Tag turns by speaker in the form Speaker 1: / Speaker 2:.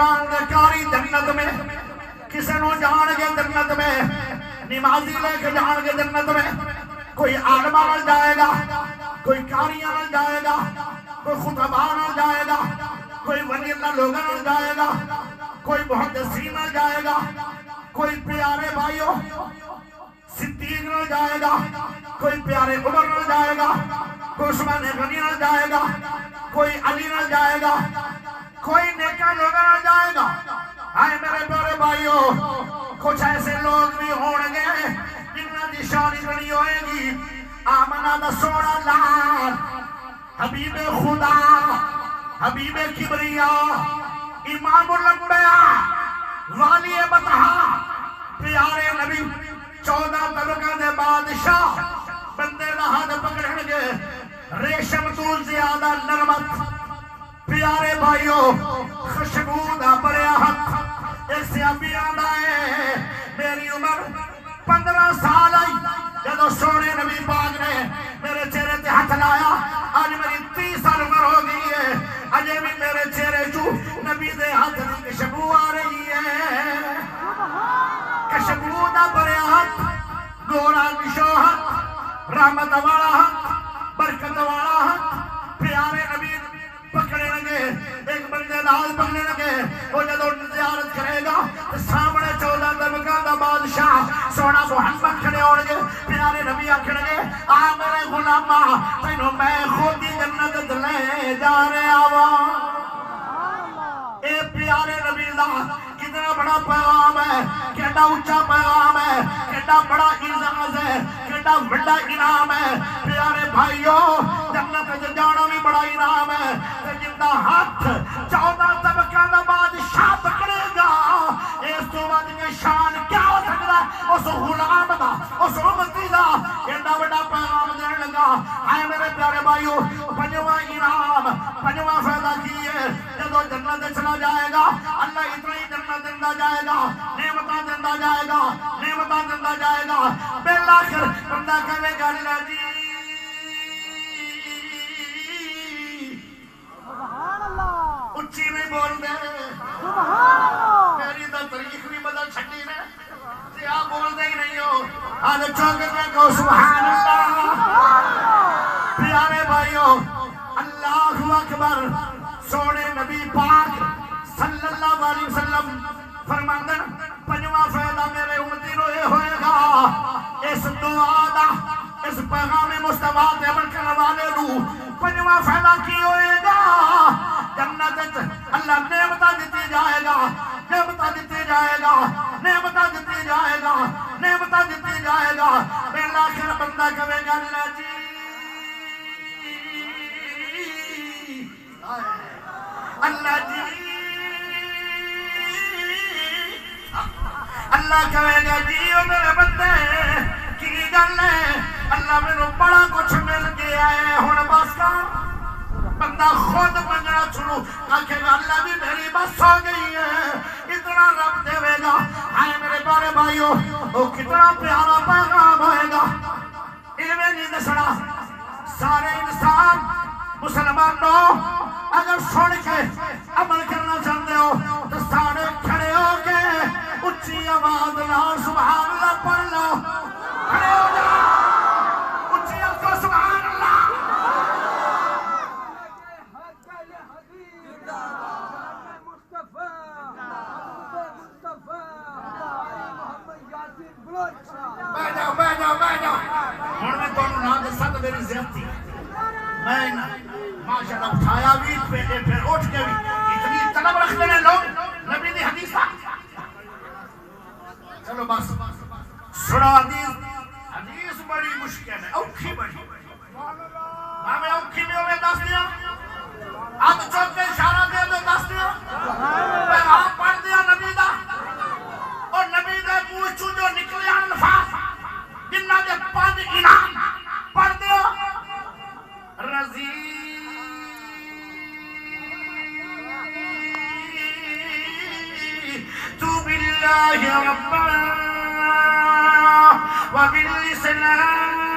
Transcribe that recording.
Speaker 1: قرآن دے کاری جنت میں کسے نو جان گے جنت میں نمازی لے کے جان گے جنت میں کوئی عالمہ نہ جائے گا کوئی کاریاں نہ جائے گا کوئی خطبہ نہ جائے گا کوئی ولی اللہ لوگوں نہ جائے گا کوئی محدثین نہ جائے گا کوئی پیارے بھائیوں صدیق نہ جائے گا کوئی پیارے عمر نہ جائے گا کوئی عثمان غنی نہ جائے گا کوئی علی نہ جائے گا کوئی نیکا لوگ نہ جائے گا آئے میرے پیارے بھائیوں کچھ ایسے لوگ بھی ہون گے جنہاں دی شان بڑی ہوئے گی آمنہ دا سونا لال حبیب خدا حبیب کبریاء امام الانبیاء والی بطحا پیارے نبی 14 طبقہ دے بادشاہ بندے لہاد پکڑن گے ریشم تو زیادہ نرمت پیارے بھائیوں خوشبو دا بریا حق ایک سیابی آدھا ہے میری عمر 15 سال آئی جدو سونے نبی پاک نے میرے چہرے تے ہاتھ لایا آج میری 30 سال عمر ہو گئی ہے اجے بھی میرے چہرے چو نبی دے ہاتھ دی خوشبو آ رہی ہے خوشبو دا بریا حق گورا نشوہت رحمت والا حق برکت والا حق پیارے نبی پکڑے لگے ایک بندے دال پکڑے لگے وہ جدو زیارت کرے گا سامنے 14 طبقہ دا بادشاہ سونا محمد کھڑے ہونے گے پیارے نبی آکھنے گے آ میرے غلامہ تینوں میں خود ہی جنت لے جا رہے آوا اے پیارے نبی دا کتنا بڑا پیغام ہے کیڑا اونچا پیغام ہے کیڑا بڑا اعزاز ہے کیڑا بڑا انعام ہے پیارے بھائیوں جنت جانا بھی بڑا انعام ہے جن دا ہاتھ 14 طبقہ دا بادشاہ پکڑے گا اس تو بعد کے شان کیا ہو سکتا ہے اس غلام دا اس امتی دا کیڑا بڑا پیغام دین لگا آئے میرے پیارے بھائیوں پنجواں انعام پنجواں فائدہ کی ہے جدو جنت چلا جائے گا اللہ اتنا ہی جنت دیندہ جائے گا نعمتاں دیندہ جائے گا نعمتاں دیندہ جائے گا بالآخر بندہ کہے گا اللہ جی اچھی نہیں بول دے میری تو تاریخ بھی بدل چھٹی نے کہ آپ بول دے ہی نہیں ہو آج چوکر میں کہو سبحان اللہ پیارے بھائیوں اللہ اکبر سونے نبی پاک صلی اللہ علیہ وسلم فرماندے پنجواں فائدہ میرے امتی نو یہ ہوئے گا اس دعا دا اس پیغام مصطفیٰ تے عمل کرنے والے نو پنجواں فائدہ کی ہوئے گا جنت اللہ نعمتاں دیتی جائے گا نعمتاں دیتی جائے گا نعمتاں دیتی جائے گا نعمتاں دیتی جائے گا بالآخر بندہ کہے گا اللہ جی اللہ جی اللہ کہے گا جی او میرے بندے کی گل ہے اللہ میں بڑا کچھ مل گیا ہے ہن بس کر بندہ خود منگنا چھوڑو کہے گا اللہ بھی میری بس ہو گئی ہے اتنا رب دے گا آئے میرے پیارے بھائیوں وہ کتنا پیارا پیغام ہوئے گا ایویں نہیں دسنا سارے انسان مسلمانوں اگر سن کے عمل کرنا چاہتے ہو تو سارے کھڑے ہو کے اچھی آواز نال سبحان اللہ پڑھ لو کھڑے ہو جاؤ اچھی آواز سبحان اللہ بیٹھ جاؤ ہن میں تانوں نہ دساں تے میری زیادتی میں ماشاءاللہ اٹھایا بھی پھر اٹھ کے بھی اتنی طلب رکھتے ہیں لوگ نبی دی حدیث چلو بس سنو حدیث بڑی مشکل ہے اوکھی بڑی میں اوکھی میں ہوئے دس دیا اب چوک کے اشارہ دیا تو دس دیا پیغام پڑھ دیا نبی دا اور نبی دے منہ چوں جو نکلے الفاظ جنہ دے 5 انعام پڑھ دیا رضی تو باللہ ربا وبالاسلام